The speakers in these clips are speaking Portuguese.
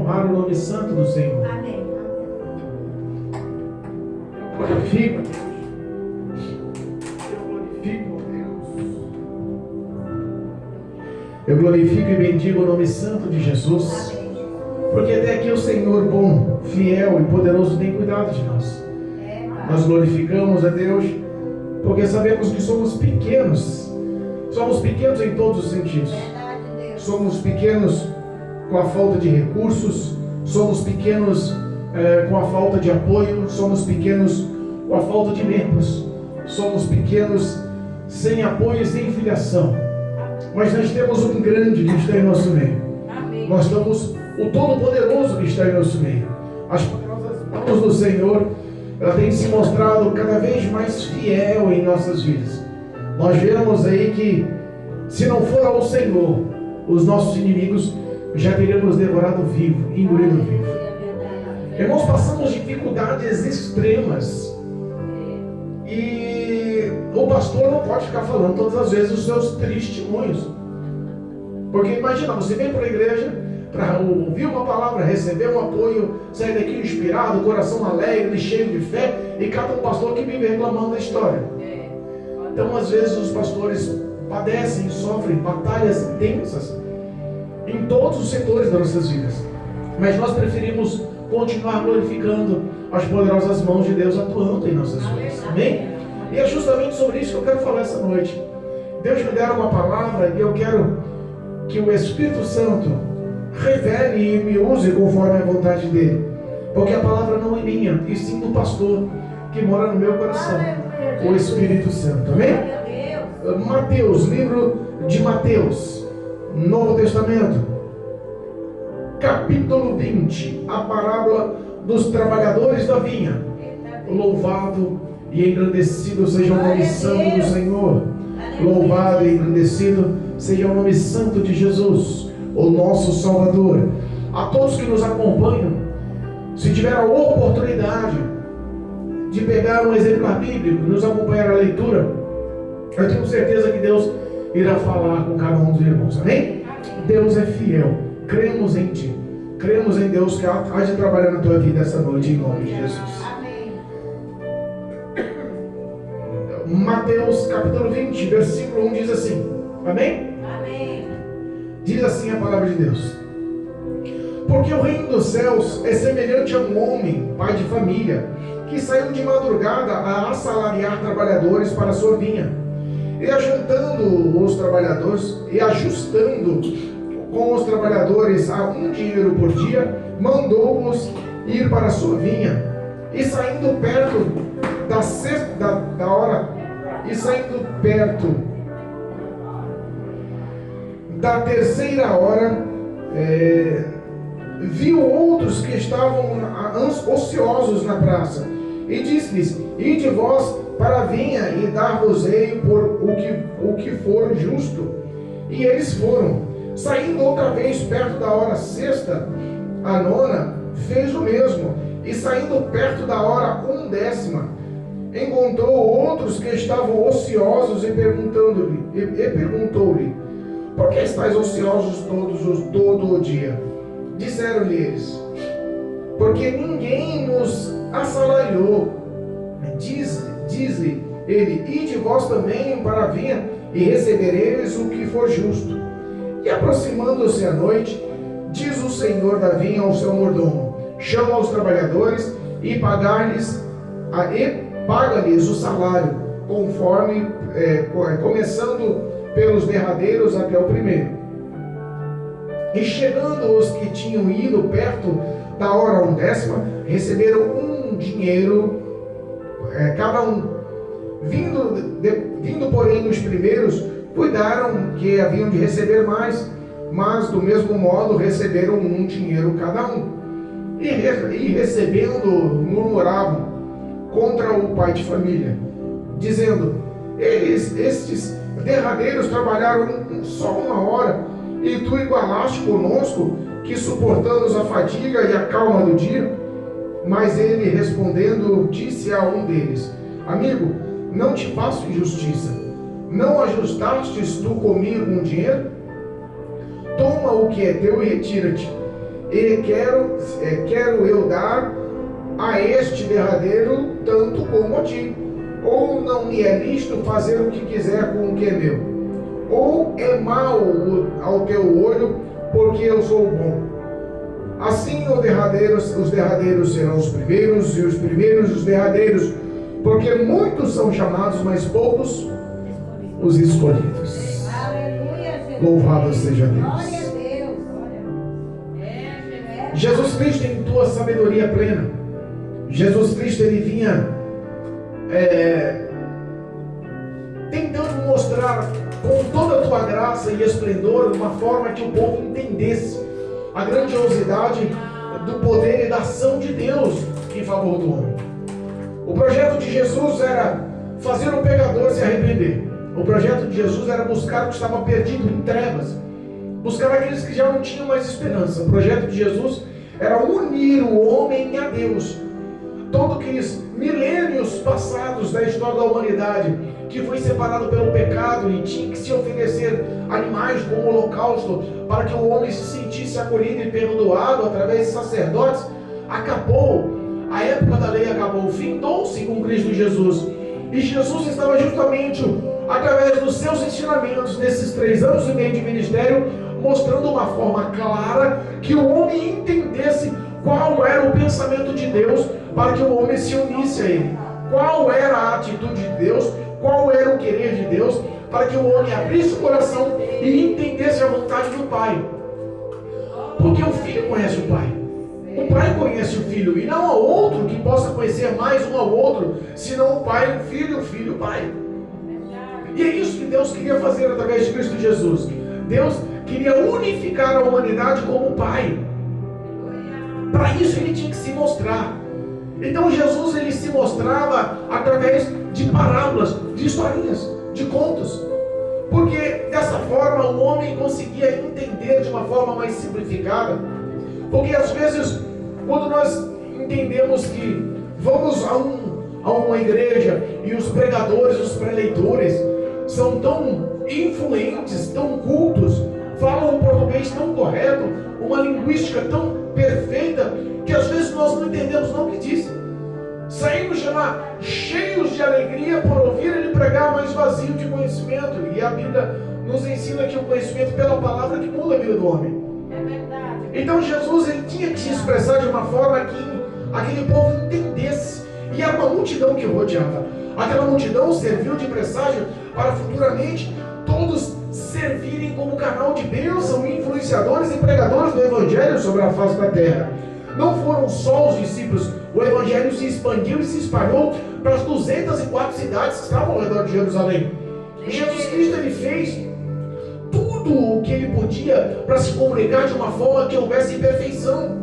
honrar o nome santo do Senhor. Amém. Glorifico, glorifico, Deus. Eu glorifico e bendigo o nome santo de Jesus. Amém. Porque até aqui o Senhor bom, fiel e poderoso tem cuidado de nós. Nós glorificamos a Deus porque sabemos que somos pequenos. Somos pequenos em todos os sentidos. Somos pequenos com a falta de recursos. Somos pequenos com a falta de apoio. Somos pequenos com a falta de membros. Somos pequenos sem apoio e sem filiação. Mas nós temos um grande que está em nosso meio. Amém. Nós temos o Todo-Poderoso que está em nosso meio. As poderosas mãos do Senhor, ela tem se mostrado cada vez mais fiel em nossas vidas. Nós vemos aí que, se não for ao Senhor, os nossos inimigos já teríamos devorado vivo, engolido vivo. Irmãos, passamos dificuldades extremas. E o pastor não pode ficar falando todas as vezes os seus testemunhos. Porque imagina, você vem para a igreja para ouvir uma palavra, receber um apoio, sair daqui inspirado, coração alegre, cheio de fé, e cada um pastor que vive reclamando da história. Então, às vezes, os pastores padecem, sofrem batalhas intensas em todos os setores das nossas vidas. Mas nós preferimos continuar glorificando as poderosas mãos de Deus atuando em nossas vidas. Amém? E é justamente sobre isso que eu quero falar essa noite. Deus me deu uma palavra e eu quero que o Espírito Santo revele e me use conforme a vontade dele. Porque a palavra não é minha, e sim do pastor que mora no meu coração, o Espírito Santo. Amém? Mateus, livro de Mateus, Novo Testamento, capítulo 20, a parábola dos trabalhadores da vinha. Louvado e engrandecido seja o nome santo do Senhor. Louvado e engrandecido seja o nome santo de Jesus, o nosso Salvador. A todos que nos acompanham, se tiver a oportunidade de pegar um exemplar bíblico, nos acompanhar a leitura, eu tenho certeza que Deus irá falar com cada um dos irmãos. Amém? Deus é fiel. Cremos em Ti. Cremos em Deus que há de trabalhar na tua vida essa noite, em nome de Jesus. Amém. Mateus capítulo 20, versículo 1 diz assim. Amém? Amém. Diz assim a palavra de Deus: porque o reino dos céus é semelhante a um homem, pai de família, que saiu de madrugada a assalariar trabalhadores para a sua vinha. E ajustando com os trabalhadores a um dinheiro por dia, mandou-os ir para a sua vinha. E saindo perto da terceira hora, viu outros que estavam ociosos na praça, e disse-lhes: ide vós para a vinha, e dar-vos-ei por o que for justo. E eles foram. Saindo outra vez perto da hora sexta, a nona fez o mesmo. E saindo perto da hora 1ª, encontrou outros que estavam ociosos, e perguntou-lhe: por que estáis ociosos todo o dia? Disseram-lhe eles: porque ninguém nos assalariou. Diz-lhe ele: ide vós também para a vinha, e recebereis o que for justo. E aproximando-se a noite, diz o senhor da vinha ao seu mordomo: chama os trabalhadores e paga-lhes o salário, conforme, começando pelos derradeiros até o primeiro. E chegando os que tinham ido perto da hora 1ª, receberam um dinheiro cada um. Vindo porém os primeiros, cuidaram que haviam de receber mais, mas do mesmo modo receberam um dinheiro cada um. E recebendo, murmuravam contra o pai de família, dizendo: estes derradeiros trabalharam só 1 hora, e tu igualaste conosco, que suportamos a fadiga e a calma do dia? Mas ele, respondendo, disse a um deles: amigo, não te faço injustiça. Não ajustastes tu comigo um dinheiro? Toma o que é teu e retira-te. e quero eu dar a este derradeiro tanto como a ti. Ou não me é lícito fazer o que quiser com o que é meu? Ou é mal ao teu olho, porque eu sou bom? Assim os derradeiros serão os primeiros, e os primeiros os derradeiros, porque muitos são chamados, mas poucos os escolhidos. Louvado seja Deus. Jesus Cristo, em tua sabedoria plena, Jesus Cristo, ele vinha tentando mostrar com toda a tua graça e esplendor uma forma que o povo entendesse a grandiosidade do poder e da ação de Deus em favor do homem. O projeto de Jesus era fazer o pecador se arrepender. O projeto de Jesus era buscar o que estava perdido em trevas, buscar aqueles que já não tinham mais esperança. O projeto de Jesus era unir o homem a Deus. Todos aqueles milênios passados da história da humanidade, que foi separado pelo pecado e tinha que se oferecer animais como holocausto para que o homem se sentisse acolhido e perdoado através de sacerdotes, acabou. A época da lei acabou, findou-se com Cristo Jesus. E Jesus estava justamente, através dos seus ensinamentos, nesses 3 anos e meio de ministério, mostrando uma forma clara que o homem entendesse qual era o pensamento de Deus para que o homem se unisse a Ele. Qual era a atitude de Deus, qual era o querer de Deus, para que o homem abrisse o coração e entendesse a vontade do Pai. Porque o filho conhece o Pai. O Pai conhece o Filho, e não há outro que possa conhecer mais um ao outro, senão o Pai, o Filho, o Pai. E é isso que Deus queria fazer através de Cristo Jesus. Deus queria unificar a humanidade como Pai. Para isso ele tinha que se mostrar. Então Jesus, ele se mostrava através de parábolas, de historinhas, de contos. Porque dessa forma o homem conseguia entender de uma forma mais simplificada. Porque às vezes, quando nós entendemos que vamos a uma igreja e os pregadores, os preleitores são tão influentes, tão cultos, falam um português tão correto, uma linguística tão perfeita, que às vezes nós não entendemos não o que diz. Saímos de lá cheios de alegria por ouvir ele pregar, mas vazio de conhecimento. E a Bíblia nos ensina que o conhecimento pela palavra que muda a vida do homem. É verdade. Então Jesus, ele tinha que se expressar de uma forma que aquele povo entendesse. E era uma multidão que o rodeava. Aquela multidão serviu de presságio para futuramente todos servirem como canal de bênção, influenciadores e pregadores do Evangelho sobre a face da terra. Não foram só os discípulos, o Evangelho se expandiu e se espalhou para as 204 cidades que estavam ao redor de Jerusalém. E Jesus Cristo, ele fez tudo o que ele podia para se comunicar de uma forma que houvesse perfeição.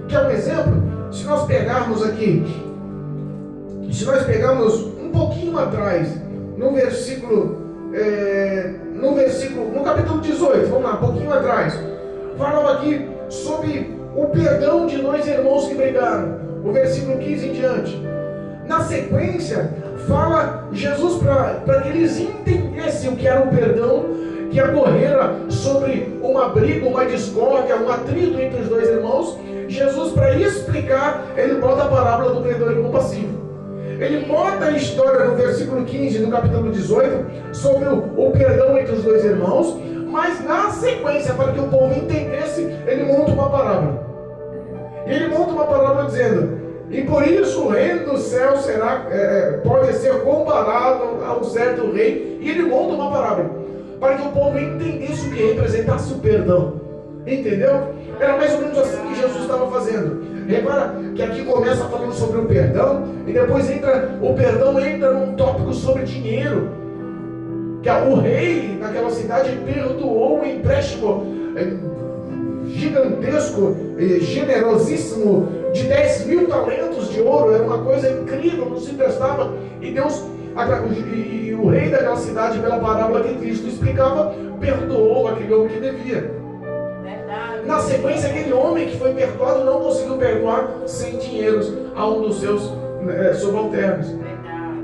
Quer um exemplo? Se nós pegarmos um pouquinho atrás, no capítulo 18, vamos lá, um pouquinho atrás, falava aqui sobre o perdão de 2 irmãos que brigaram, o versículo 15 em diante. Na sequência, fala Jesus para que eles entendessem o que era o perdão que ocorrera sobre uma briga, uma discórdia, um atrito entre os 2 irmãos. Jesus, para explicar, ele bota a parábola do credor incompassivo. Ele bota a história no versículo 15 do capítulo 18 sobre o perdão entre os 2 irmãos, mas na sequência, para que o povo entendesse, ele monta uma parábola. Ele monta uma parábola dizendo: e por isso o reino do céu pode ser comparado a um certo rei. E ele monta uma parábola para que o povo entendesse o que representasse o perdão. Entendeu? Era mais ou menos assim que Jesus estava fazendo. Repara que aqui começa falando sobre o perdão, e depois o perdão entra num tópico sobre dinheiro. Que o rei naquela cidade perdoou um empréstimo gigantesco, generosíssimo, de 10.000 talentos de ouro. Era uma coisa incrível, não se emprestava. E Deus, e o rei daquela cidade, pela parábola que Cristo explicava, perdoou aquele homem que devia. Verdade. Na sequência, aquele homem que foi perdoado não conseguiu perdoar 100 dinheiros a um dos seus subalternos.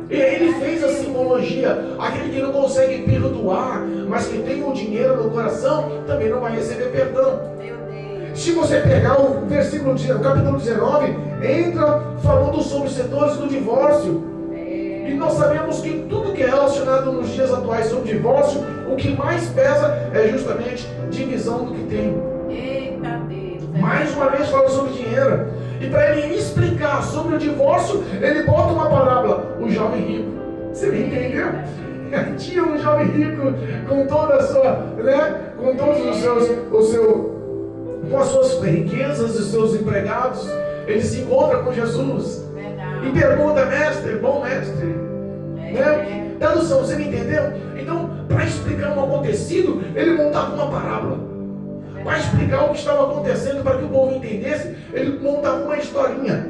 E aí ele fez a simbologia: aquele que não consegue perdoar, mas que tem o dinheiro no coração, também não vai receber perdão. Meu Deus. Se você pegar o capítulo 19, entra falando sobre os setores do divórcio. E nós sabemos que tudo que é relacionado nos dias atuais sobre divórcio, o que mais pesa é justamente divisão do que tem. Eita Deus. Mais uma vez fala sobre dinheiro. E para ele explicar sobre o divórcio, ele bota uma parábola: o jovem rico. Você me entendeu? Tinha um jovem rico com toda a sua, com todos com as suas riquezas, os seus empregados. Ele se encontra com Jesus. Verdade. E pergunta: mestre, bom mestre, tradução, você me entendeu? Então, para explicar um acontecido, ele montava uma parábola. Para explicar o que estava acontecendo, para que o povo entendesse, ele montava uma historinha.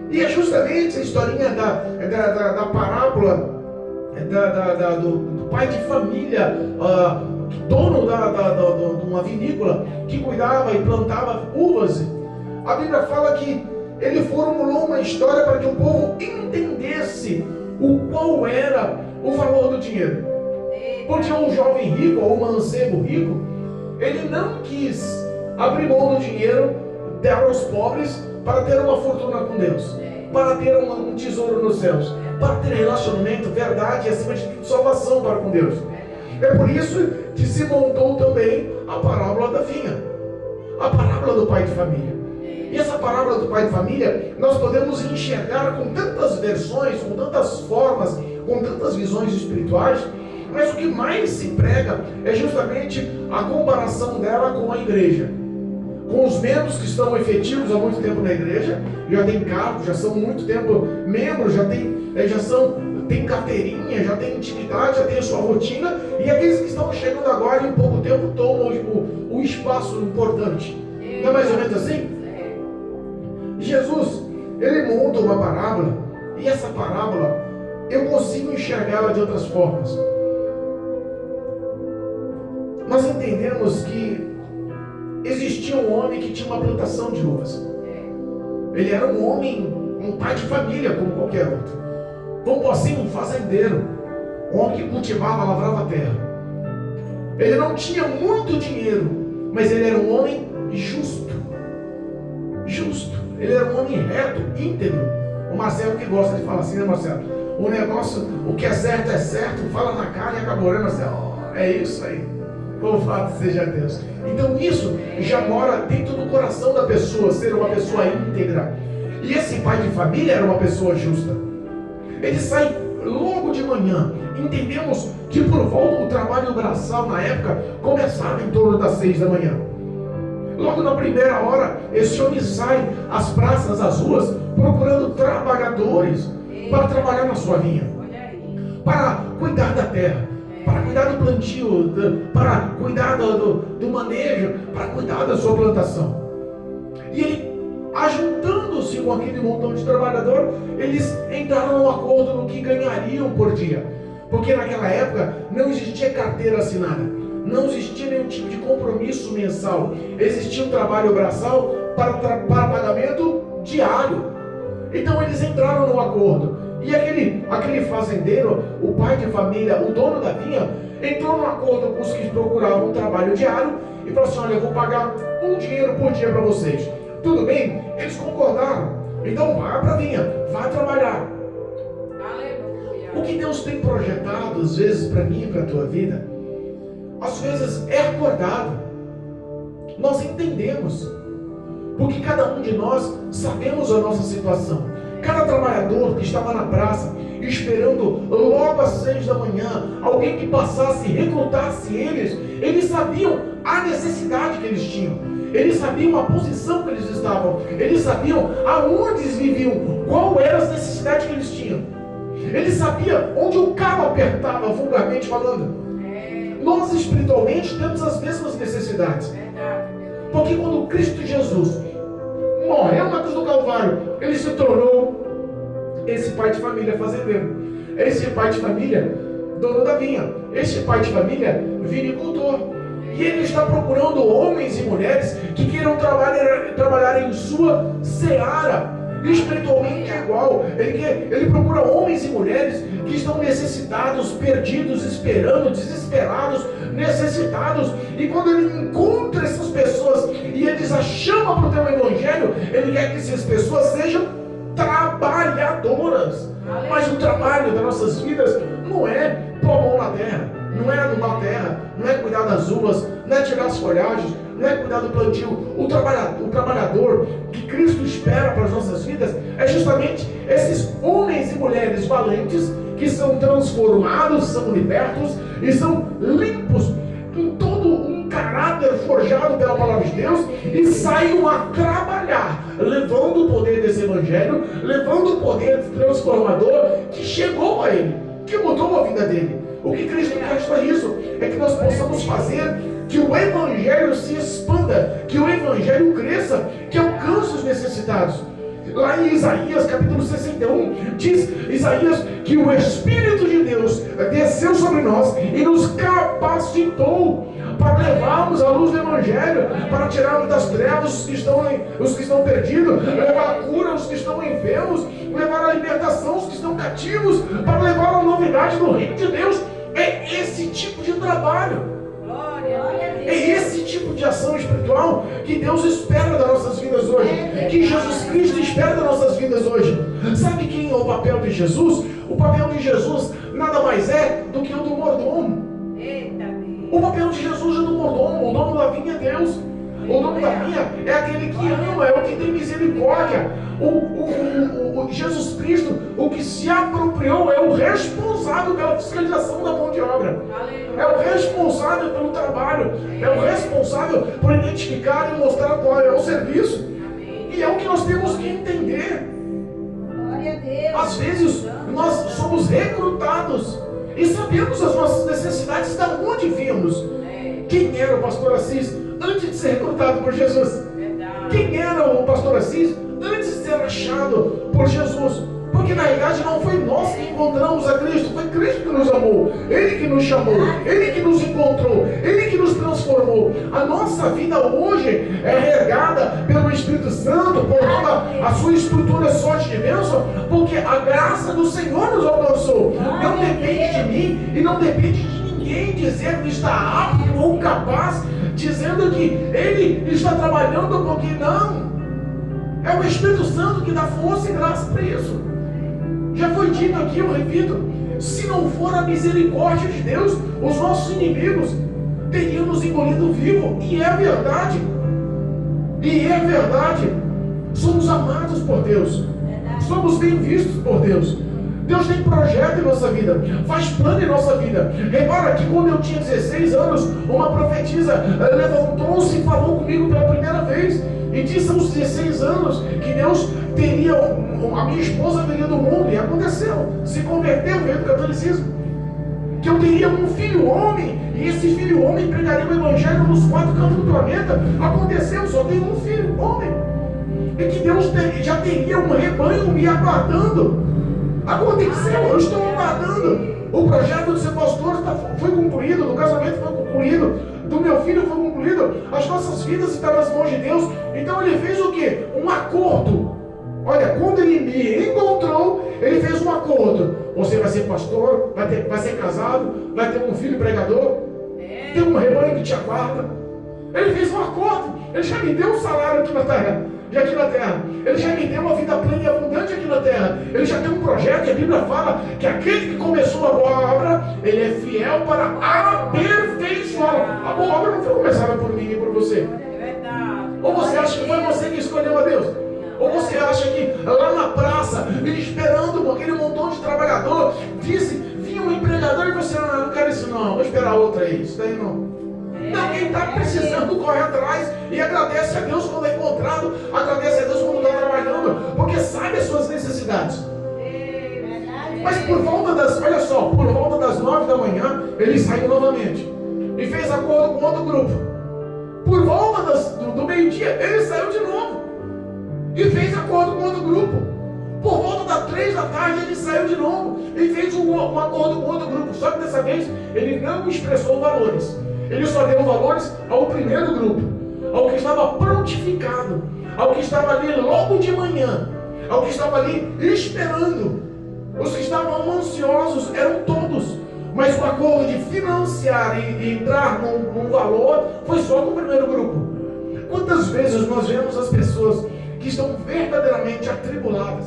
E é justamente a historinha da parábola do pai de família, dono de uma vinícola, que cuidava e plantava uvas. A Bíblia fala que ele formulou uma história para que o povo entendesse qual era o valor do dinheiro. Porque um jovem rico, ou um mancebo rico, ele não quis abrir mão do dinheiro, dar aos pobres, para ter uma fortuna com Deus, para ter um tesouro nos céus, para ter relacionamento, verdade e acima de tudo salvação para com Deus. É por isso que se montou também a parábola da vinha, a parábola do pai de família. E essa parábola do pai de família nós podemos enxergar com tantas versões, com tantas formas, com tantas visões espirituais, mas o que mais se prega é justamente a comparação dela com a igreja, com os membros que estão efetivos há muito tempo na igreja, já tem cargo, já são muito tempo membros, tem carteirinha, já tem intimidade, já tem a sua rotina, e aqueles que estão chegando agora em pouco tempo tomam o espaço importante. Não é mais ou menos assim? Jesus, ele monta uma parábola, e essa parábola eu consigo enxergá-la de outras formas. Nós entendemos que existia um homem que tinha uma plantação de uvas. Ele era um homem, um pai de família como qualquer outro. Vamos por assim, um fazendeiro, um homem que cultivava, lavrava a terra. Ele não tinha muito dinheiro, mas ele era um homem justo. Ele era um homem reto, íntegro. O Marcelo que gosta de falar assim, né, Marcelo? O negócio, o que é certo, fala na cara e acabou, né, Marcelo? É isso aí. Louvado seja Deus. Então isso já mora dentro do coração da pessoa, ser uma pessoa íntegra. E esse pai de família era uma pessoa justa. Ele sai logo de manhã. Entendemos que por volta do trabalho braçal na época começava em torno das 6 da manhã. Logo na primeira hora, esse homem sai às praças, às ruas, procurando trabalhadores para trabalhar na sua vinha, para cuidar da terra, para cuidar do plantio, para cuidar do manejo, para cuidar da sua plantação. E ele, ajuntando-se com aquele montão de trabalhador, eles entraram num acordo no que ganhariam por dia. Porque naquela época não existia carteira assinada, não existia nenhum tipo de compromisso mensal. Existia um trabalho braçal para pagamento diário. Então eles entraram num acordo. E aquele fazendeiro, o pai de família, o dono da vinha, entrou num acordo com os que procuravam um trabalho diário e falou assim: olha, eu vou pagar um dinheiro por dia para vocês. Tudo bem? Eles concordaram. Então vai para a vinha, vai trabalhar. Aleluia. O que Deus tem projetado, às vezes, para mim e para a tua vida, às vezes é acordado. Nós entendemos. Porque cada um de nós sabemos a nossa situação. Cada trabalhador que estava na praça, esperando logo às 6 da manhã, alguém que passasse e recrutasse eles sabiam a necessidade que eles tinham. Eles sabiam a posição que eles estavam. Eles sabiam aonde eles viviam, qual era as necessidades que eles tinham. Eles sabiam onde o cabo apertava, vulgarmente falando. Nós espiritualmente temos as mesmas necessidades. Porque quando Cristo Jesus morreu na cruz do Calvário, ele se tornou esse pai de família fazendeiro, esse pai de família dono da vinha, esse pai de família vinicultor. E ele está procurando homens e mulheres que queiram trabalhar em sua seara. espiritualmente é igual. Ele procura homens e mulheres que estão necessitados, perdidos, esperando, desesperados, necessitados. E quando ele encontra essas pessoas e eles as chama para o teu evangelho, ele quer que essas pessoas sejam trabalhadoras. Mas o trabalho das nossas vidas não é pôr a mão na terra, não é adubar a terra, não é cuidar das uvas, não é tirar as folhagens, não é cuidar do plantio. O trabalhador que Cristo espera para as nossas vidas é justamente esses homens e mulheres valentes que são transformados, são libertos e são limpos com todo um caráter forjado pela palavra de Deus e saiam a trabalhar, levando o poder desse evangelho, levando o poder transformador que chegou a ele, que mudou a vida dele. O que Cristo quer para isso é que nós possamos fazer que o evangelho se expanda, que o evangelho cresça, que alcance os necessitados. Lá em Isaías capítulo 61 diz Isaías que o Espírito de Deus desceu sobre nós e nos capacitou para levarmos a luz do evangelho, para tirarmos das trevas os que estão perdidos, levar a cura os que estão enfermos, levar a libertação os que estão cativos, para levar a novidade do reino de Deus. É esse tipo de trabalho, é esse tipo de ação espiritual que Deus espera das nossas vidas hoje, que Jesus Cristo espera das nossas vidas hoje. Sabe quem é o papel de Jesus? O papel de Jesus nada mais é do que o do mordomo. O papel de Jesus é do mordomo. O dono da vinha é Deus. O dono da vinha é aquele que ama, é o que tem misericórdia. O Jesus Cristo, o que se apropriou, é o responsável pela fiscalização da mão de obra. É o responsável pelo trabalho. É o responsável por identificar e mostrar qual é o serviço. E é o que nós temos que entender. Às vezes nós somos recrutados e sabemos as nossas necessidades, de onde vimos. Quem era o pastor Assis antes de ser recrutado por Jesus? Quem era o pastor Assis antes de ser achado por Jesus? Porque na realidade não foi nós que encontramos a Cristo, foi Cristo que nos amou, Ele que nos chamou, Ele que nos encontrou, Ele que nos transformou. A nossa vida hoje é regada pelo Espírito Santo, por toda a sua estrutura sorte de bênção, porque a graça do Senhor nos alcançou. Não depende de mim e não depende de ninguém dizer que está apto ou capaz, dizendo que Ele está trabalhando, porque não. É o Espírito Santo que dá força e graça para isso. Já foi dito aqui, eu repito, se não for a misericórdia de Deus, os nossos inimigos teriam nos engolido vivo. E é verdade. E é verdade. Somos amados por Deus. Somos bem vistos por Deus. Deus tem projeto em nossa vida, faz plano em nossa vida. Repara que quando eu tinha 16 anos, uma profetisa levantou-se e falou comigo pela primeira vez. E disse aos 16 anos que Deus teria, a minha esposa viria do mundo, e aconteceu, se converteu, veio do catolicismo. Que eu teria um filho homem, e esse filho homem pregaria o evangelho nos 4 cantos do planeta. Aconteceu, só tenho um filho homem. E que Deus já teria um rebanho me aguardando. Aconteceu, eu estou aguardando. O projeto de ser pastor foi concluído, do casamento foi concluído, do meu filho foi concluído, as nossas vidas estão nas mãos de Deus. Então ele fez o quê? Um acordo. Olha, quando ele me encontrou, ele fez um acordo. Você vai ser pastor, vai ser casado, vai ter um filho pregador, tem um rebanho que te aguarda. Ele fez um acordo. Ele já me deu um salário aqui na terra. Ele já me deu uma vida plena e abundante aqui na terra. Ele já tem um projeto, e a Bíblia fala que aquele que começou a boa obra, ele é fiel para aperfeiçoá-la. A boa obra não foi começada por mim e por você. Ou você acha que foi você que escolheu a Deus? Ou você acha que lá na praça, esperando aquele montão de trabalhador, vinha um empregador e você, não, não quero isso não, vou esperar outra aí, isso daí não. Não, quem está precisando corre atrás e agradece a Deus quando é encontrado, agradece a Deus quando está trabalhando, porque sabe as suas necessidades. Mas por volta das 9 da manhã, ele saiu novamente e fez acordo com outro grupo. Por volta do meio-dia, ele saiu de novo e fez acordo com outro grupo. Por volta das 3 da tarde, ele saiu de novo e fez um acordo com outro grupo. Só que dessa vez, ele não expressou valores. Ele só deu valores ao primeiro grupo, ao que estava prontificado, ao que estava ali logo de manhã. ao que estava ali esperando. Os que estavam ansiosos eram todos, mas o acordo de financiar e entrar num valor foi só com o primeiro grupo. Quantas vezes nós vemos as pessoas que estão verdadeiramente atribuladas?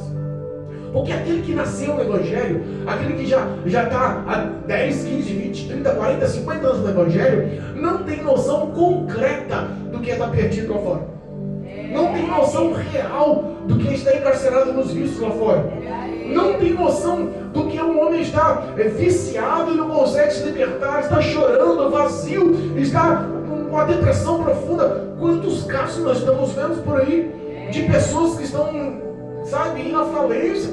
Porque aquele que nasceu no Evangelho, aquele que já está há 10, 15, 20, 30, 40, 50 anos no Evangelho, não tem noção concreta do que é estar perdido lá fora. Não tem noção real do que é estar encarcerado nos vícios lá fora. Não tem noção do que um homem está viciado e não consegue se libertar, está chorando, vazio, está com uma depressão profunda. Quantos casos nós estamos vendo por aí de pessoas que estão, sabe, indo à falência,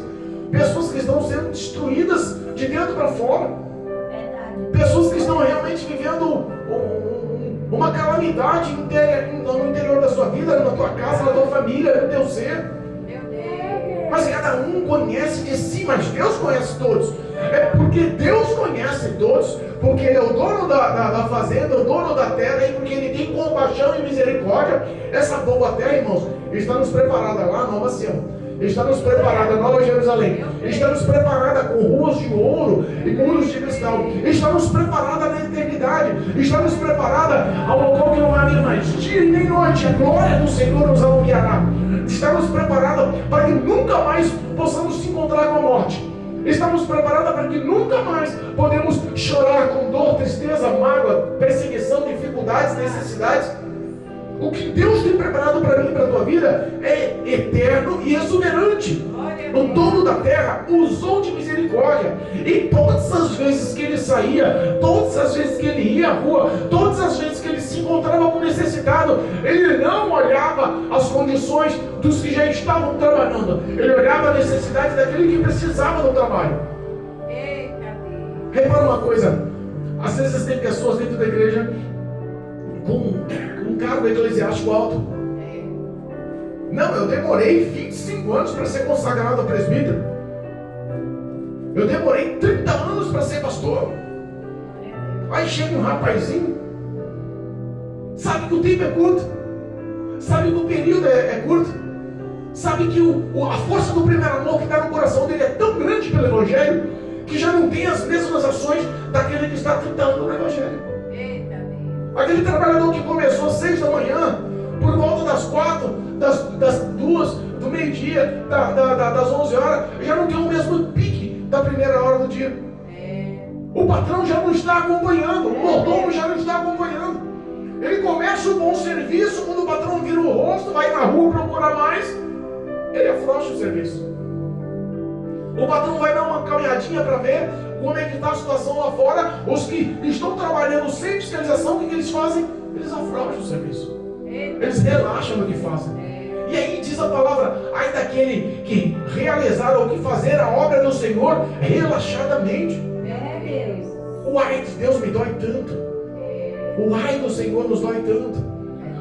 pessoas que estão sendo destruídas de dentro para fora, pessoas que estão realmente vivendo uma calamidade no interior da sua vida, na tua casa, na tua família, no teu ser. Mas cada um conhece de si, mas Deus conhece todos. É porque Deus conhece todos, porque Ele é o dono da fazenda, o dono da terra, e porque Ele tem compaixão e misericórdia. Essa boa terra, irmãos, está nos preparada lá, Nova Sião. Está nos preparada Nova Jerusalém. Está nos preparada com ruas de ouro e muros de cristal. Está nos preparada na eternidade. Está nos preparada ao local que não há nem mais dia e nem noite. A glória do Senhor nos alumiará. Estamos preparados para que nunca mais possamos se encontrar com a morte. Estamos preparados para que nunca mais podemos chorar com dor, tristeza, mágoa, perseguição, dificuldades, necessidades. O que Deus tem preparado para mim e para a tua vida é eterno e exuberante. O dono da terra usou de misericórdia. E todas as vezes que ele saía, todas as vezes que ele ia à rua, todas as vezes que ele se encontrava com necessitado, ele não olhava as condições dos que já estavam trabalhando. Ele olhava a necessidade daquele que precisava do trabalho. Repara uma coisa. Às vezes tem pessoas dentro da igreja com um cargo eclesiástico alto. Não, eu demorei 25 anos para ser consagrado a presbítero. Eu demorei 30 anos para ser pastor. Aí chega um rapazinho, sabe que o tempo é curto, sabe que o período é curto, sabe que a força do primeiro amor que está no coração dele é tão grande pelo Evangelho, que já não tem as mesmas ações daquele que está 30 anos no Evangelho. Aquele trabalhador que começou às 6 da manhã, por volta das 4, das 2, do meio-dia, das 11 horas, já não tem o mesmo pique da primeira hora do dia. O patrão já não está acompanhando, o mordomo já não está acompanhando. Ele começa o bom serviço, quando o patrão vira o rosto, vai na rua procurar mais, ele afrouxa o serviço. O patrão vai dar uma caminhadinha para ver como é que está a situação lá fora. Os que estão trabalhando sem fiscalização, o que eles fazem? Eles afrouxam o serviço. Eles relaxam no que fazem. E aí diz a palavra: ai daquele que realizar ou que fazer a obra do Senhor relaxadamente. O ai de Deus me dói tanto. O ai do Senhor nos dói tanto.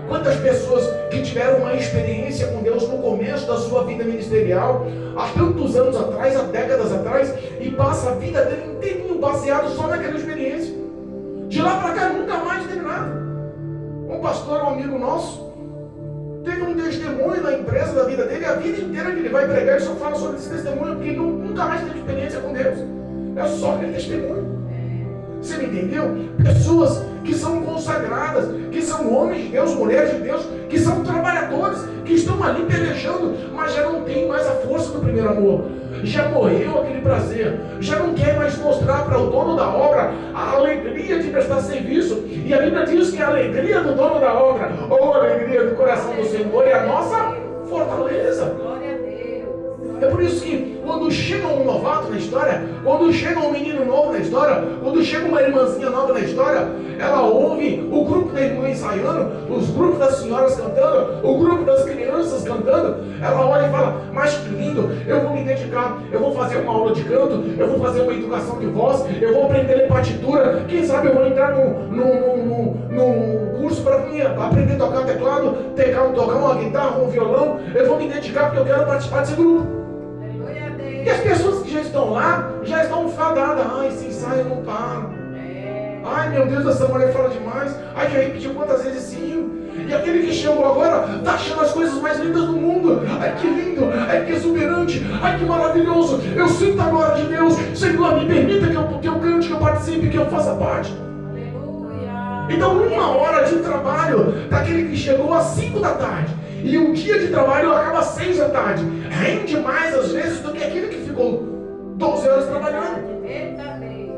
Quantas pessoas que tiveram uma experiência com Deus no começo da sua vida ministerial, há tantos anos atrás, há décadas atrás, e passa a vida dele inteirinho baseado só naquela experiência. De lá para cá nunca mais teve nada. Um pastor, um amigo nosso, teve um testemunho na empresa da vida dele, a vida inteira que ele vai pregar, ele só fala sobre esse testemunho, porque ele nunca mais teve experiência com Deus. É só aquele testemunho. Você me entendeu? Pessoas que são consagradas, que são homens de Deus, mulheres de Deus, que são trabalhadores, que estão ali pelejando, mas já não tem mais a força do primeiro amor. Já morreu aquele prazer, já não quer mais mostrar para o dono da obra a alegria de prestar serviço. E a Bíblia diz que a alegria do dono da obra, ou a alegria do coração do Senhor, é a nossa fortaleza. É por isso que quando chega um novato na história, quando chega um menino novo na história, quando chega uma irmãzinha nova na história, ela ouve o grupo da irmã ensaiando, os grupos das senhoras cantando, o grupo das crianças cantando, ela olha e fala: mas que lindo, eu vou me dedicar, eu vou fazer uma aula de canto, eu vou fazer uma educação de voz, eu vou aprender a ler partitura, quem sabe eu vou entrar num curso para aprender a tocar teclado, tocar uma guitarra, um violão, eu vou me dedicar porque eu quero participar desse grupo. E as pessoas que já estão lá, já estão fadadas. Ai, esse ensaio não para. Ai, meu Deus, essa mulher fala demais. Ai, já repetiu quantas vezes sim. E aquele que chegou agora, está achando as coisas mais lindas do mundo. Ai, que lindo. Ai, que exuberante. crente. Ai, que maravilhoso, eu sinto a glória de Deus. Senhor, me permita que eu cante, que eu participe, que eu faça parte. Aleluia. Então, 1 hora de trabalho daquele que chegou às 5 da tarde e um dia de trabalho acaba às 6 da tarde, rende mais às vezes do que aquele que ficou 12 horas trabalhando. Eita Deus.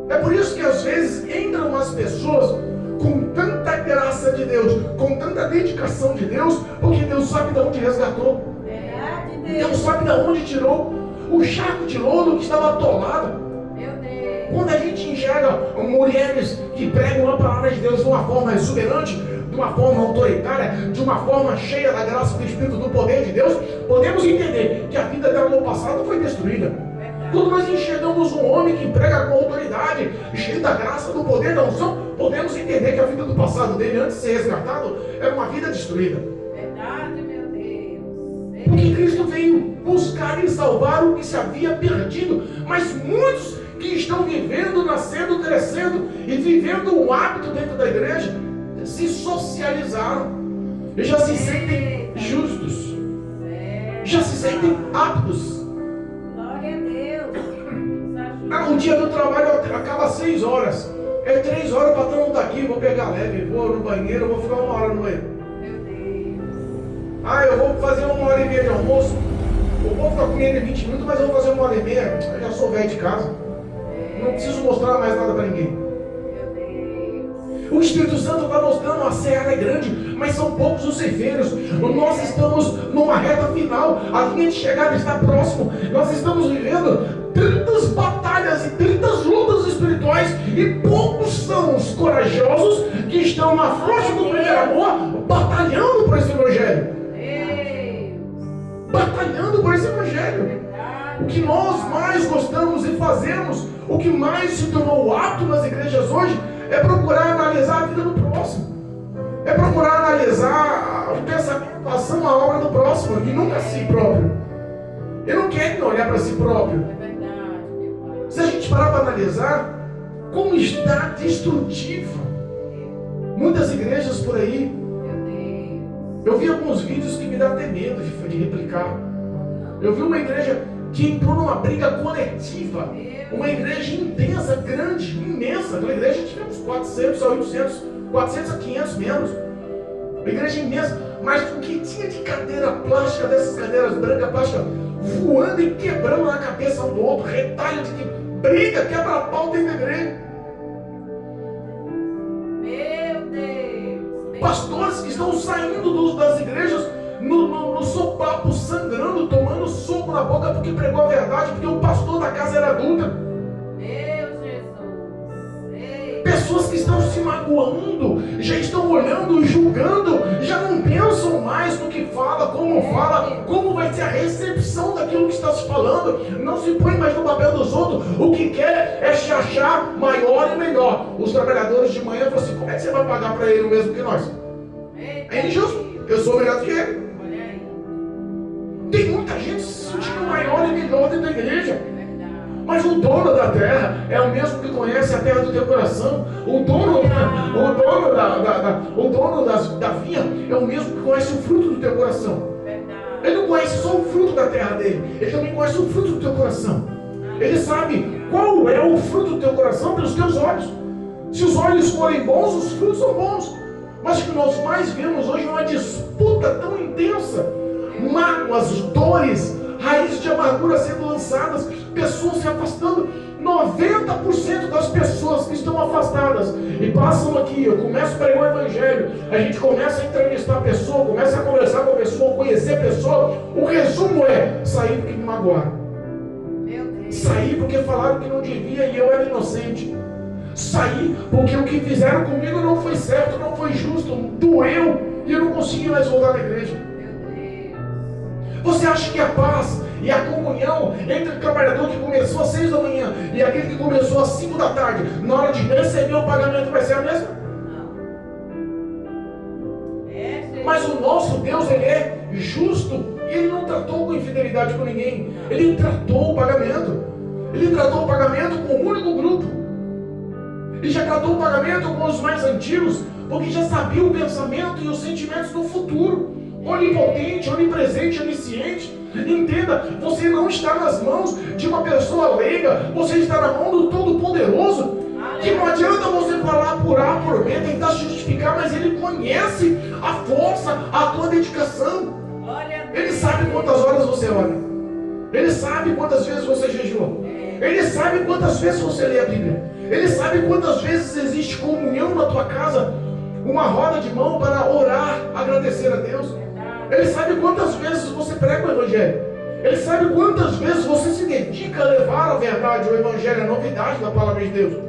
É por isso que às vezes entram umas pessoas com tanta graça de Deus, com tanta dedicação de Deus, porque Deus sabe de onde resgatou. Verdade, Deus Deus. sabe de onde tirou o charco de lodo que estava atolado. Meu Deus. Quando a gente enxerga mulheres que pregam a palavra de Deus de uma forma exuberante, de uma forma autoritária, de uma forma cheia da graça do Espírito, do poder de Deus, podemos entender que a vida dela no passado foi destruída. Verdade. Quando nós enxergamos um homem que prega com autoridade, cheio da graça, do poder, da unção, podemos entender que a vida do passado dele, antes de ser resgatado, era uma vida destruída. Verdade, meu Deus. Porque Cristo veio buscar e salvar o que se havia perdido. Mas muitos que estão vivendo, nascendo, crescendo e vivendo um hábito dentro da igreja, se socializaram e já se sentem justos, já se sentem aptos. Glória a Deus. O dia do trabalho acaba às 6 horas. É 3 horas para todo mundo daqui, vou pegar leve, vou no banheiro, vou ficar 1 hora no banheiro. Meu Deus. Eu vou fazer 1h30 de almoço. Eu vou ficar comendo em 20 minutos, mas eu vou fazer 1h30. Eu já sou velho de casa. Não preciso mostrar mais nada para ninguém. O Espírito Santo está mostrando, a seara é grande, mas são poucos os ceifeiros. Nós estamos numa reta final, a linha de chegada está próxima. Nós estamos vivendo tantas batalhas e tantas lutas espirituais, e poucos são os corajosos que estão na força do primeiro amor, batalhando por esse evangelho. Batalhando por esse evangelho. O que nós mais gostamos e fazemos, o que mais se tornou apto nas igrejas hoje, é procurar analisar a vida do próximo. É procurar analisar o pensamento, a ação, a obra do próximo, e nunca a si próprio. Eu não quero olhar para si próprio. Se a gente parar para analisar, como está destrutiva muitas igrejas por aí. Eu vi alguns vídeos que me dá até medo de replicar. Eu vi uma igreja que entrou numa briga coletiva, uma igreja intensa, grande, imensa. Aquela igreja tivemos 400 a 800, 400 a 500 membros. Uma igreja imensa, mas o que tinha de cadeira plástica, dessas cadeiras brancas plásticas, voando e quebrando na cabeça um do outro, retalho de briga, quebra-pau dentro da igreja. Meu Deus. Pastores que estão saindo das igrejas no sopapo, sangrando, tomando soco na boca porque pregou a verdade, porque o pastor da casa era adulta. Meu Jesus. Pessoas que estão se magoando, já estão olhando e julgando, já não pensam mais no que fala, como vai ser a recepção daquilo que está se falando, não se põe mais no papel dos outros, o que quer é se achar maior e melhor. Os trabalhadores de manhã falam assim: como é que você vai pagar para ele o mesmo que nós? É injusto, eu sou melhor do que ele. Tem muita gente se sentindo maior e melhor dentro da igreja. Mas o dono da terra é o mesmo que conhece a terra do teu coração. O dono da vinha é o mesmo que conhece o fruto do teu coração. Ele não conhece só o fruto da terra dele, ele também conhece o fruto do teu coração. Ele sabe qual é o fruto do teu coração pelos teus olhos. Se os olhos forem bons, os frutos são bons. Mas o que nós mais vemos hoje é uma disputa tão intensa. Mágoas, dores, raízes de amargura sendo lançadas, pessoas se afastando. 90% das pessoas que estão afastadas e passam aqui, eu começo a pregar o evangelho, a gente começa a entrevistar a pessoa, começa a conversar com a pessoa, conhecer a pessoa, o resumo é: sair porque me magoaram, sair porque falaram que não devia e eu era inocente, sair porque o que fizeram comigo não foi certo, não foi justo, doeu e eu não consegui mais voltar na igreja. Você acha que a paz e a comunhão entre o trabalhador que começou às 6 da manhã e aquele que começou às 5 da tarde, na hora de receber o pagamento, vai ser a mesma? Não. Mas o nosso Deus, Ele é justo e Ele não tratou com infidelidade com ninguém. Ele tratou o pagamento. Ele tratou o pagamento com um único grupo. Ele já tratou o pagamento com os mais antigos, porque já sabia o pensamento e os sentimentos do futuro. onipotente, onipresente, onisciente. Entenda, você não está nas mãos de uma pessoa leiga, você está na mão do Todo-Poderoso. Que não adianta você falar por A, por B, tentar justificar, mas Ele conhece a força, a tua dedicação. Ele sabe quantas horas você ora. Ele sabe quantas vezes você jejua. Ele sabe quantas vezes você lê a Bíblia. Ele sabe quantas vezes existe comunhão na tua casa, uma roda de mão para orar, agradecer a Deus. Ele sabe quantas vezes você prega o Evangelho. Ele sabe quantas vezes você se dedica a levar a verdade, o Evangelho, a novidade da palavra de Deus.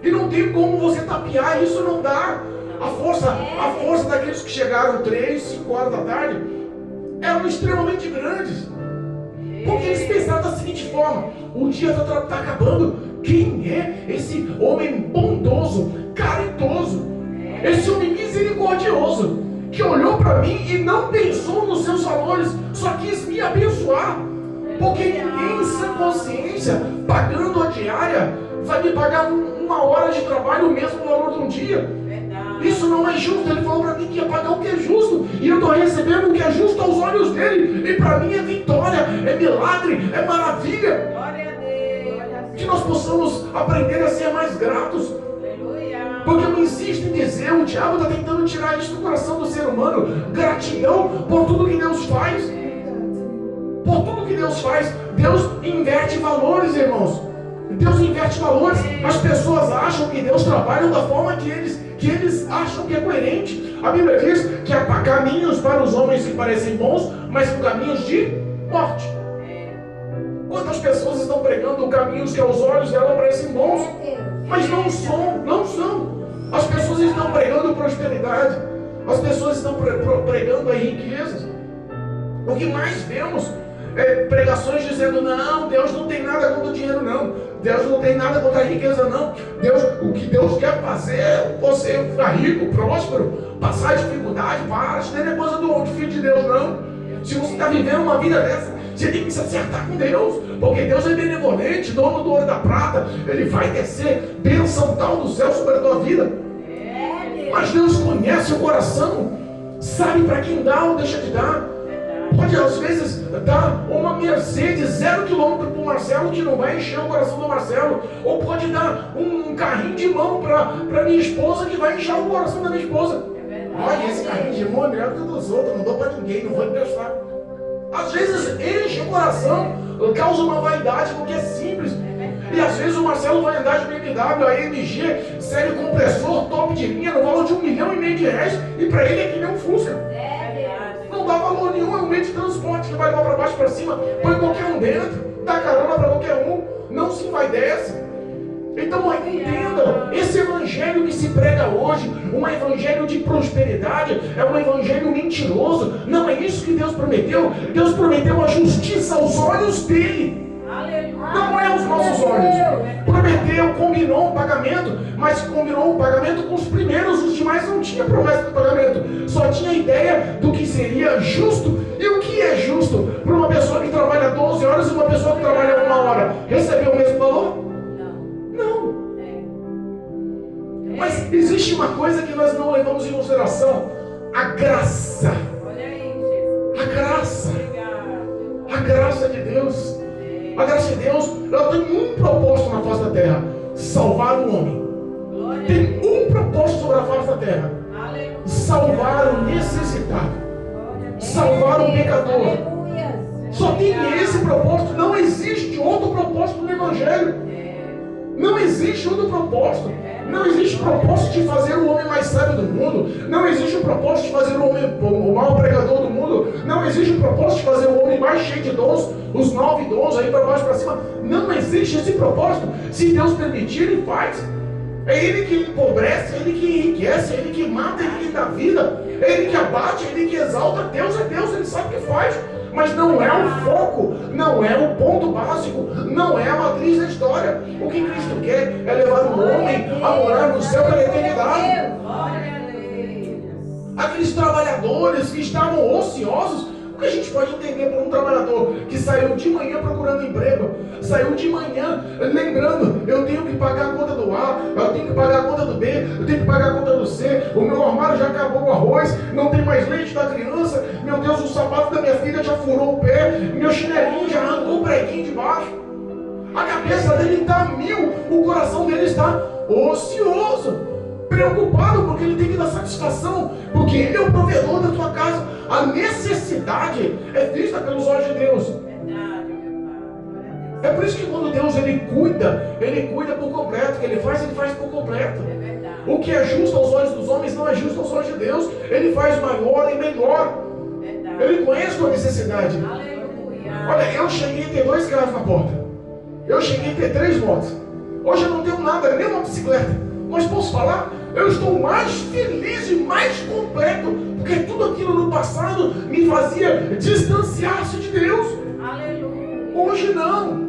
E não tem como você tapear, isso não dá. A força daqueles que chegaram 3, 5 horas da tarde eram extremamente grandes. Porque eles pensaram da seguinte forma: o dia está acabando. Quem é esse homem bondoso, caritoso, esse homem misericordioso, que olhou para mim e não pensou nos seus valores, só quis me abençoar? Porque ninguém em sã consciência, pagando a diária, vai me pagar uma hora de trabalho, o mesmo valor de um dia. Isso não é justo. Ele falou para mim que ia pagar o que é justo, e eu estou recebendo o que é justo aos olhos dele, e para mim é vitória, é milagre, é maravilha. Glória a Deus. Que nós possamos aprender a ser mais gratos. Porque eu insisto em dizer, o diabo está tentando tirar isso do coração do ser humano, gratidão por tudo que Deus faz. Por tudo que Deus faz. Deus inverte valores, irmãos. Deus inverte valores. As pessoas acham que Deus trabalha da forma que eles acham que é coerente. A Bíblia diz que há caminhos para os homens que parecem bons, mas são caminhos de morte. Quantas pessoas estão pregando caminhos que aos olhos dela parecem bons, mas não são. As pessoas estão pregando prosperidade. As pessoas estão pregando aí riquezas. O que mais vemos é pregações dizendo: não, Deus não tem nada contra o dinheiro, não. Deus não tem nada contra a riqueza, não. O que Deus quer fazer é você ficar rico, próspero, passar dificuldade. Para, isso não é coisa do filho de Deus, não. Se você está vivendo uma vida dessa, você tem que se acertar com Deus, porque Deus é benevolente, dono do ouro e da prata. Ele vai descer bênção tal do céu sobre a tua vida. Mas Deus conhece o coração, sabe para quem dá ou deixa de dar. Pode às vezes dar uma Mercedes 0 km para o Marcelo, que não vai encher o coração do Marcelo. Ou pode dar um carrinho de mão para minha esposa, que vai encher o coração da minha esposa. Olha, esse carrinho de mão é melhor que o dos outros, não dou para ninguém, não vou emprestar. Às vezes enche o coração, causa uma vaidade, porque é simples. E às vezes o Marcelo vai andar de BMW, a AMG, série compressor, top de linha, no valor de R$1,5 milhão, e para ele é que nem um Fusca. Não dá valor nenhum, é um meio de transporte que vai levar para baixo, para cima, põe qualquer um dentro, dá carona para qualquer um, não se envaidece. Então entendam, esse evangelho que se prega hoje, um evangelho de prosperidade, é um evangelho mentiroso. Não é isso que Deus prometeu. Deus prometeu a justiça aos olhos dele, não é aos nossos olhos. Prometeu, combinou um pagamento, mas combinou um pagamento com os primeiros. Os demais não tinha promessa de pagamento, só tinha ideia do que seria justo. E o que é justo para uma pessoa que trabalha 12 horas e uma pessoa que trabalha 1 hora? Receber o mesmo valor? Não. Mas existe uma coisa que nós não levamos em consideração: a graça. A graça. A graça de Deus. A graça de Deus, ela tem um propósito na face da terra: salvar o homem. Tem um propósito sobre a face da terra: salvar o necessitado, salvar o pecador. Só tem esse propósito. Não existe outro propósito no Evangelho. Não existe outro propósito. Não existe propósito de fazer o homem mais sábio do mundo. Não existe o propósito de fazer o homem o maior pregador do mundo. Não existe o propósito de fazer o homem mais cheio de dons, os 9 dons aí para baixo para cima. Não existe esse propósito. Se Deus permitir, Ele faz. É Ele que empobrece, é Ele que enriquece, é Ele que mata, é Ele que dá vida, é Ele que abate, é Ele que exalta. Deus é Deus, Ele sabe o que faz. Mas não é o foco, não é o ponto básico, não é a matriz da história. O que Cristo quer é levar o homem a morar no céu pela eternidade. Aqueles trabalhadores que estavam ociosos, O que a gente pode entender para um trabalhador que saiu de manhã procurando emprego, saiu de manhã lembrando, eu tenho que pagar a conta do A, eu tenho que pagar a conta do B, eu tenho que pagar a conta do C, o meu armário já acabou o arroz, não tem mais leite da criança, meu Deus, o sapato da minha filha já furou o pé, meu chinelinho já arrancou o preguinho de baixo. A cabeça dele está a mil, o coração dele está ocioso, preocupado porque ele tem que dar satisfação, porque ele é o provedor da tua casa. A necessidade é vista pelos olhos de Deus. Verdade, meu Pai. É por isso que quando Deus ele cuida por completo. O que ele faz por completo. É verdade. O que é justo aos olhos dos homens não é justo aos olhos de Deus. Ele faz maior e melhor. Verdade. Ele conhece a tua necessidade. Aleluia. Olha, eu cheguei a ter 2 carros na porta. Eu cheguei a ter 3 motos. Hoje eu não tenho nada, nem uma bicicleta. Mas posso falar? Eu estou mais feliz e mais completo, porque tudo aquilo no passado me fazia distanciar-se de Deus. Aleluia. Hoje não.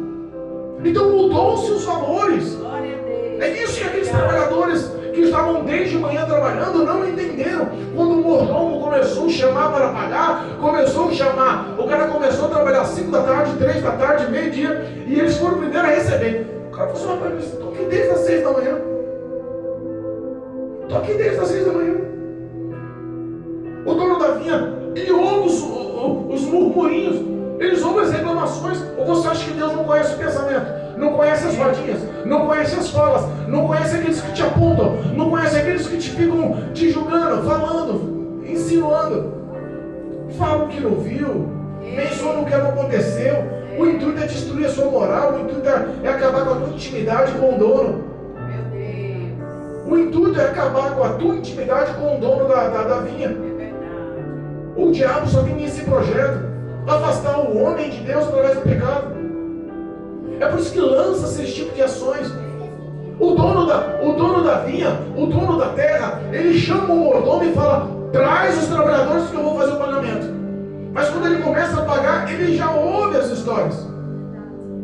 Então mudou-se os valores. Glória a Deus. É isso que aqueles trabalhadores que estavam desde manhã trabalhando não entenderam. Quando o mordomo começou a chamar para pagar, começou a chamar, o cara começou a trabalhar 5 da tarde, 3 da tarde, meio-dia, e eles foram primeiro a receber. O cara falou assim: rapaz, estou aqui desde as 6 da manhã. Estou aqui desde as 6 da manhã. O dono da vinha, ele ouve os murmurinhos, eles ouvem as reclamações. Ou você acha que Deus não conhece o pensamento? Não conhece as rodinhas, não conhece as falas, não conhece aqueles que te apontam, não conhece aqueles que te ficam te julgando, falando, insinuando. Fala o que não viu, menciona o que não aconteceu. O intuito é destruir a sua moral, o intuito é acabar com a tua intimidade com o dono. Meu Deus. O intuito é acabar com a tua intimidade com o dono da vinha. É verdade. O diabo só tem esse projeto: afastar o homem de Deus através do pecado. É por isso que lança-se esse tipo de ações. O dono da vinha, o dono da terra, ele chama o mordomo e fala: traz os trabalhadores que eu vou fazer o pagamento. Mas quando ele começa a pagar, ele já ouve as histórias.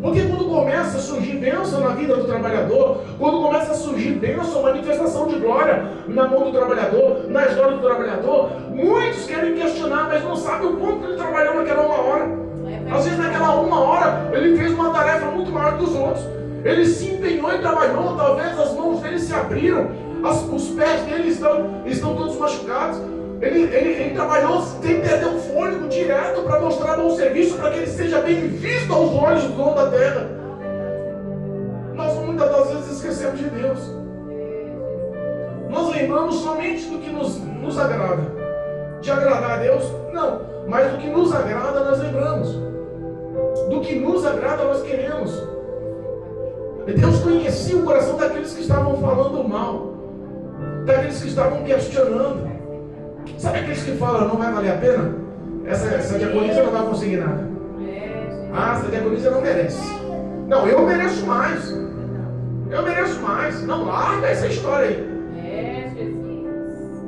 Porque quando começa a surgir bênção na vida do trabalhador, quando começa a surgir bênção, manifestação de glória na mão do trabalhador, na história do trabalhador, muitos querem questionar, mas não sabem o quanto ele trabalhou naquela 1 hora. Às vezes naquela 1 hora, ele fez uma tarefa muito maior que os outros. Ele se empenhou e trabalhou, talvez as mãos dele se abriram, os pés dele estão todos machucados. Ele trabalhou sem perder o fôlego direto para mostrar bom serviço, para que ele seja bem visto aos olhos do dono da terra. Nós muitas das vezes esquecemos de Deus. Nós lembramos somente do que nos agrada. De agradar a Deus, não. Mas do que nos agrada, nós lembramos. Do que nos agrada, nós queremos. Deus conhecia o coração daqueles que estavam falando mal, daqueles que estavam questionando. Sabe aqueles que falam: não vai valer a pena? Essa diaconisa não vai conseguir nada. Ah, essa diaconisa não merece. Não, eu mereço mais. Eu mereço mais. Não, larga essa história aí.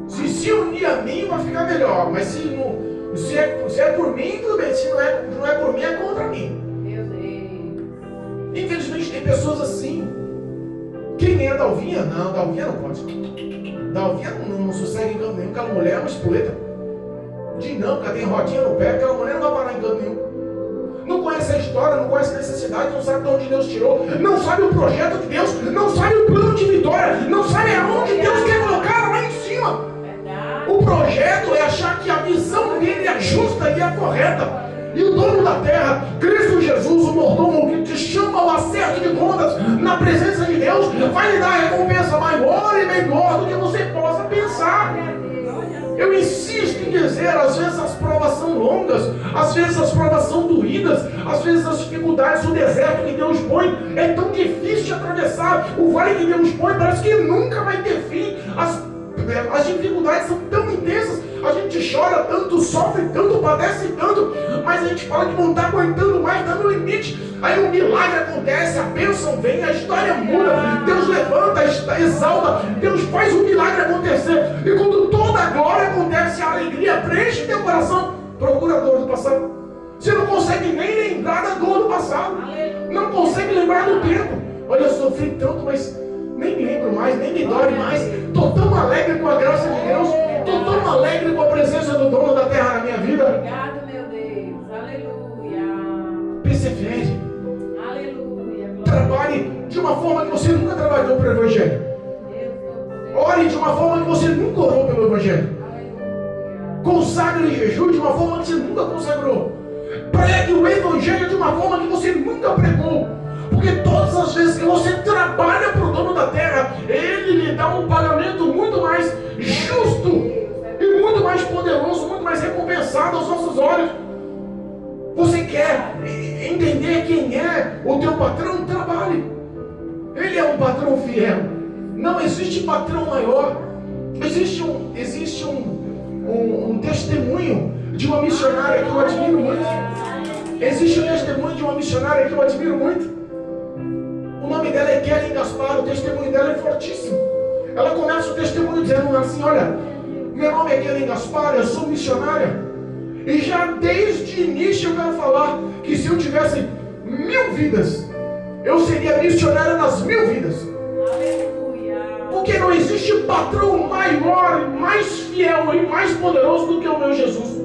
Se unir a mim, vai ficar melhor. Mas se é por mim, tudo bem. Se não é por mim, é contra mim. Meu Deus. Infelizmente tem pessoas assim. Quem é Dalvinha? Não, Dalvinha não pode. Dalvinha não sossega em canto nenhum. Aquela mulher é uma espoleta. De não, porque ela tem rodinha no pé. Aquela mulher não vai parar em canto nenhum. Não conhece a história, não conhece a necessidade, não sabe de onde Deus tirou, não sabe o projeto de Deus, não sabe o plano de vitória, não sabe aonde Deus quer colocar lá em cima. O projeto é achar que a visão dele é justa e é correta. E o dono da terra, Cristo Jesus, o mordomo que te chama ao acerto de contas na presença de Deus, vai lhe dar a recompensa maior e melhor do que você possa pensar. Eu insisto em dizer, às vezes as provas são longas, às vezes as provas são doídas, às vezes as dificuldades, o deserto que Deus põe é tão difícil de atravessar, o vale que Deus põe parece que nunca vai ter fim. As dificuldades são tão intensas, a gente chora tanto, sofre tanto, padece tanto, mas a gente fala que não está aguentando mais, está no limite. Aí um milagre acontece, a bênção vem, a história muda, Deus levanta, exalta, Deus faz o milagre acontecer. E quando toda a glória acontece, a alegria preenche teu coração, procura a dor do passado. Você não consegue nem lembrar da dor do passado, não consegue lembrar do tempo. Olha, eu sofri tanto, mas nem me lembro mais, nem me dói mais. Estou tão alegre com a graça de Deus, estou tão alegre com a presença do dono da terra na minha vida. Obrigado, meu Deus. persevere. Aleluia. Trabalhe de uma forma que você nunca trabalhou para o Evangelho. Ore de uma forma que você nunca orou pelo Evangelho. Consagre e jejum de uma forma que você nunca consagrou. Pregue o Evangelho de uma forma que você nunca pregou. Porque todas as vezes que você trabalha para o dono da terra, ele lhe dá um pagamento muito mais justo e muito mais poderoso, muito mais recompensado aos nossos olhos. Você quer entender quem é o teu patrão? Trabalhe. Ele é um patrão fiel. Não existe patrão maior. Existe um testemunho de uma missionária que eu admiro muito. Existe um testemunho de uma missionária que eu admiro muito. O nome dela é Kelly Gaspar. O testemunho dela é fortíssimo. Ela começa o testemunho dizendo assim: olha, meu nome é Kelly Gaspar, eu sou missionária. E já desde o início eu quero falar que se eu tivesse 1000 vidas, eu seria missionária nas 1000 vidas. Porque não existe patrão maior, mais fiel e mais poderoso do que o meu Jesus.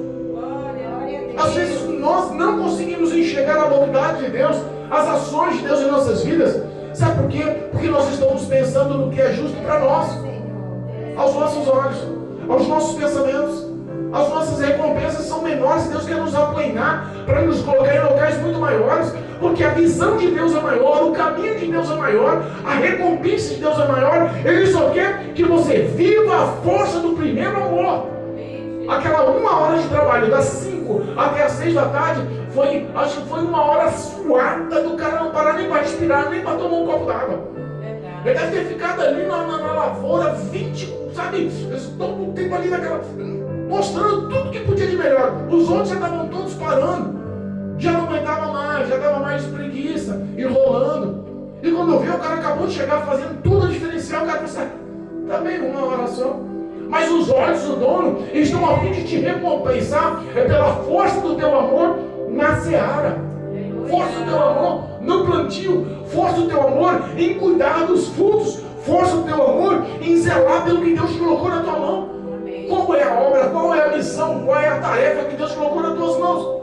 Às vezes nós não conseguimos enxergar a bondade de Deus, as ações de Deus em nossas vidas. Sabe por quê? Porque nós estamos pensando no que é justo para nós, aos nossos olhos, aos nossos pensamentos. As nossas recompensas são menores e Deus quer nos aplanar para nos colocar em locais muito maiores, porque a visão de Deus é maior, o caminho de Deus é maior, a recompensa de Deus é maior. Ele só quer que você viva a força do primeiro amor. Aquela 1 hora de trabalho, das 5 até as 6 da tarde, acho que foi 1 hora suada do cara não parar nem para respirar, nem para tomar um copo d'água. Ele deve ter ficado ali na lavoura 20, sabe, todo o tempo ali naquela, mostrando tudo que podia de melhor. Os outros já estavam todos parando, já não aguentava mais, já dava mais preguiça, enrolando. E quando viu, o cara acabou de chegar fazendo tudo diferencial. O cara pensou: tá bem, 1 hora só. Mas os olhos do dono estão a fim de te recompensar pela força do teu amor na seara, força do teu amor no plantio, força do teu amor em cuidar dos frutos, força do teu amor em zelar pelo que Deus colocou na tua mão. Qual é a obra, qual é a missão, qual é a tarefa que Deus colocou nas tuas mãos?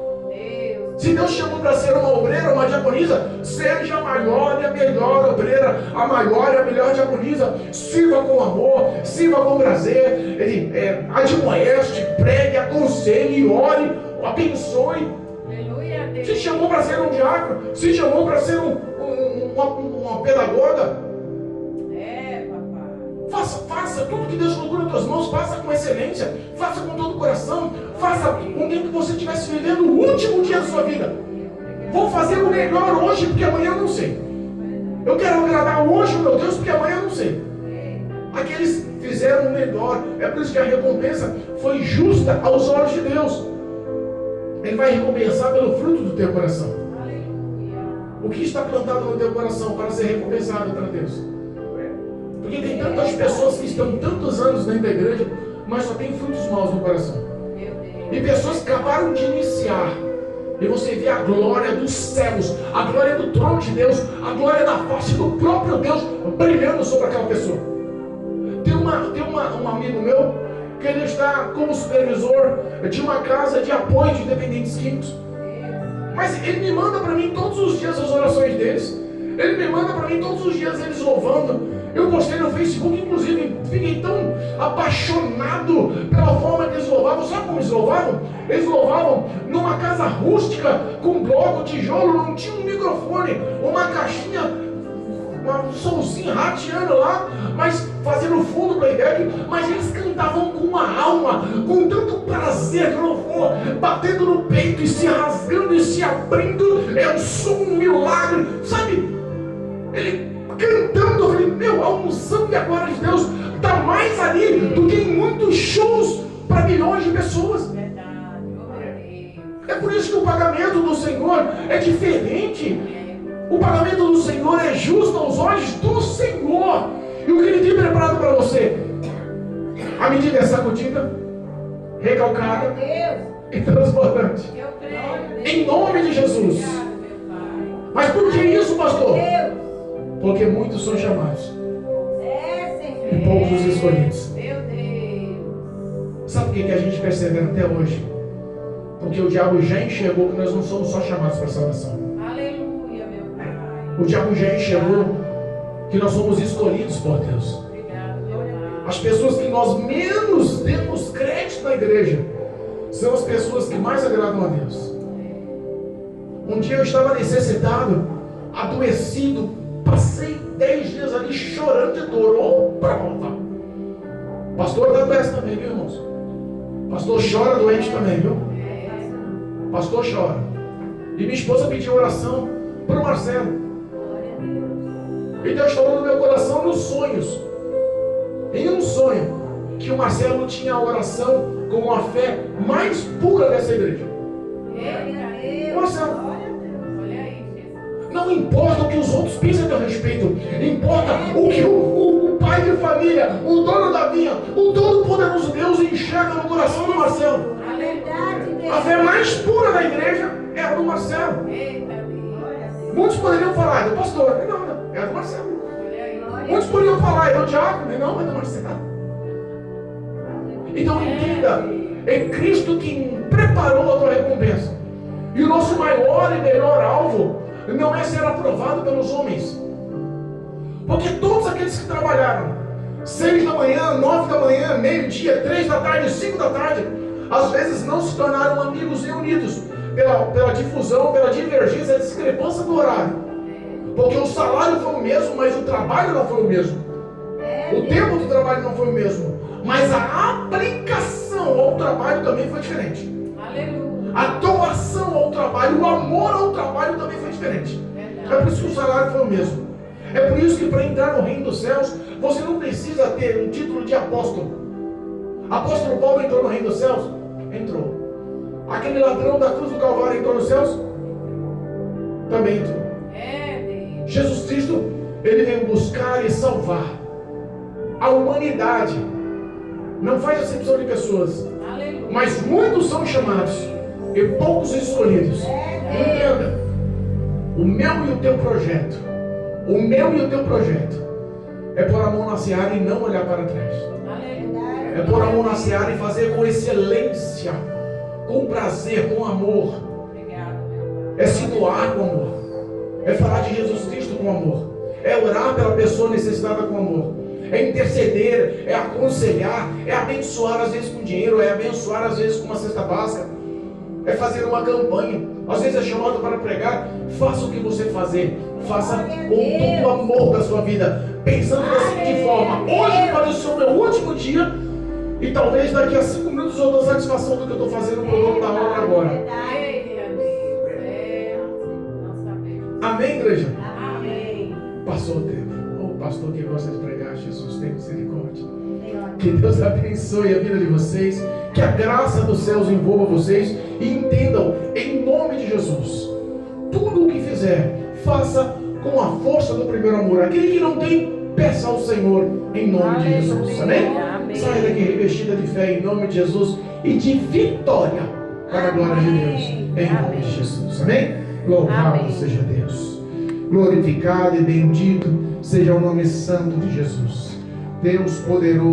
Se Deus chamou para ser uma obreira, uma diaconisa, seja a maior e a melhor obreira, a maior e a melhor diaconisa. Sirva com amor, sirva com prazer. Ele admoeste, pregue, aconselhe, ore, abençoe. Se chamou para ser um diácono, se chamou para ser uma pedagoga, faça tudo que Deus colocou nas tuas mãos, faça com excelência, faça com todo o coração, faça com que você estivesse vivendo o último dia da sua vida. Vou fazer o melhor hoje, porque amanhã eu não sei. Eu quero agradar hoje o meu Deus, porque amanhã eu não sei. Aqueles fizeram o melhor, é por isso que a recompensa foi justa aos olhos de Deus. Ele vai recompensar pelo fruto do teu coração. O que está plantado no teu coração para ser recompensado para Deus? Porque tem tantas pessoas que estão tantos anos dentro da igreja, mas só tem frutos maus no coração. E pessoas que acabaram de iniciar, e você vê a glória dos céus, a glória do trono de Deus, a glória da face do próprio Deus brilhando sobre aquela pessoa. Tem um amigo meu que ele está como supervisor de uma casa de apoio de dependentes químicos. Mas ele me manda para mim todos os dias as orações deles. Ele me manda para mim todos os dias eles louvando. Eu postei no Facebook, inclusive, fiquei tão apaixonado pela forma que eles louvavam. Sabe como eles louvavam? Eles louvavam numa casa rústica, com bloco, tijolo, não tinha um microfone, uma caixinha, um solzinho rateando lá, mas fazendo fundo playback, mas eles cantavam com uma alma, com tanto prazer, louvor, batendo no peito e se rasgando e se abrindo. Eu sou um milagre, sabe? Ele cantando, eu falei: meu, a unção e a glória de Deus está mais ali do que em muitos shows para milhões de pessoas. É por isso que o pagamento do Senhor é diferente. O pagamento do Senhor é justo aos olhos do Senhor. E o que Ele tem preparado para você? A medida é sacudida, recalcada e transbordante. Em nome de Jesus. Mas por que isso, pastor? Porque muitos são chamados e poucos os escolhidos. Sabe por que a gente percebe até hoje? Porque o diabo já enxergou que nós não somos só chamados para a salvação. O diabo já enxergou que nós somos escolhidos por Deus. As pessoas que nós menos demos crédito na igreja são as pessoas que mais agradam a Deus. Um dia eu estava necessitado, adoecido, passei 10 dias ali chorando de dor, ou para voltar. Pastor está doente também, viu, irmãos? Pastor chora doente também, viu? Pastor chora. E minha esposa pediu oração para o Marcelo. E Deus falou no meu coração nos sonhos. Em um sonho, que o Marcelo tinha a oração com a fé mais pura dessa igreja. Marcelo, não importa o que os outros pensam a teu respeito, importa o que o pai de família, o dono da vinha, o todo-poderoso Deus enxerga no coração do Marcelo. A fé mais pura da igreja é a do Marcelo. Muitos poderiam falar, é do pastor. Não, é a do Marcelo. Muitos poderiam falar, é do diácono. Não, é do Marcelo. Então entenda, é Cristo quem preparou a tua recompensa. E o nosso maior e melhor alvo não é ser aprovado pelos homens. Porque todos aqueles que trabalharam 6 da manhã, 9 da manhã, meio-dia, 3 da tarde, 5 da tarde, às vezes não se tornaram amigos e unidos pela difusão, pela divergência, a discrepância do horário. Porque o salário foi o mesmo, mas o trabalho não foi o mesmo. O tempo do trabalho não foi o mesmo. Mas a aplicação ao trabalho também foi diferente. A doação ao trabalho, o amor ao trabalho também foi diferente. É por isso que o salário foi o mesmo. É por isso que para entrar no reino dos céus, você não precisa ter um título de apóstolo. Apóstolo Paulo entrou no reino dos céus? Entrou. Aquele ladrão da cruz do Calvário entrou nos céus? Também entrou. Jesus Cristo, ele veio buscar e salvar a humanidade. Não faz acepção de pessoas. Mas muitos são chamados e poucos escolhidos. Entenda, o meu e o teu projeto, é pôr a mão na seara e não olhar para trás. É pôr a mão na seara e fazer com excelência, com prazer, com amor. É se doar com amor. É falar de Jesus Cristo com amor. É orar pela pessoa necessitada com amor. É interceder, é aconselhar, é abençoar às vezes com dinheiro, é abençoar às vezes com uma cesta básica, é fazer uma campanha, às vezes é chamado para pregar. Faça o que você fazer, faça com todo o amor da sua vida, pensando da seguinte forma: hoje pode ser o meu último dia, e talvez daqui a 5 minutos eu dou satisfação do que eu estou fazendo no dono da obra agora. Amém, igreja? Amém. Passou o tempo. Pastor que gosta de pregar, Jesus tem misericórdia. Que Deus abençoe a vida de vocês, que a graça dos céus envolva vocês, e entendam, em nome de Jesus, tudo o que fizer, faça com a força do primeiro amor. Aquele que não tem, peça ao Senhor em nome de Jesus. Amém? Saia daqui revestida de fé em nome de Jesus e de vitória para a glória de Deus em nome de Jesus. Amém? Louvado seja Deus, glorificado e bendito seja o nome santo de Jesus. Deus poderoso.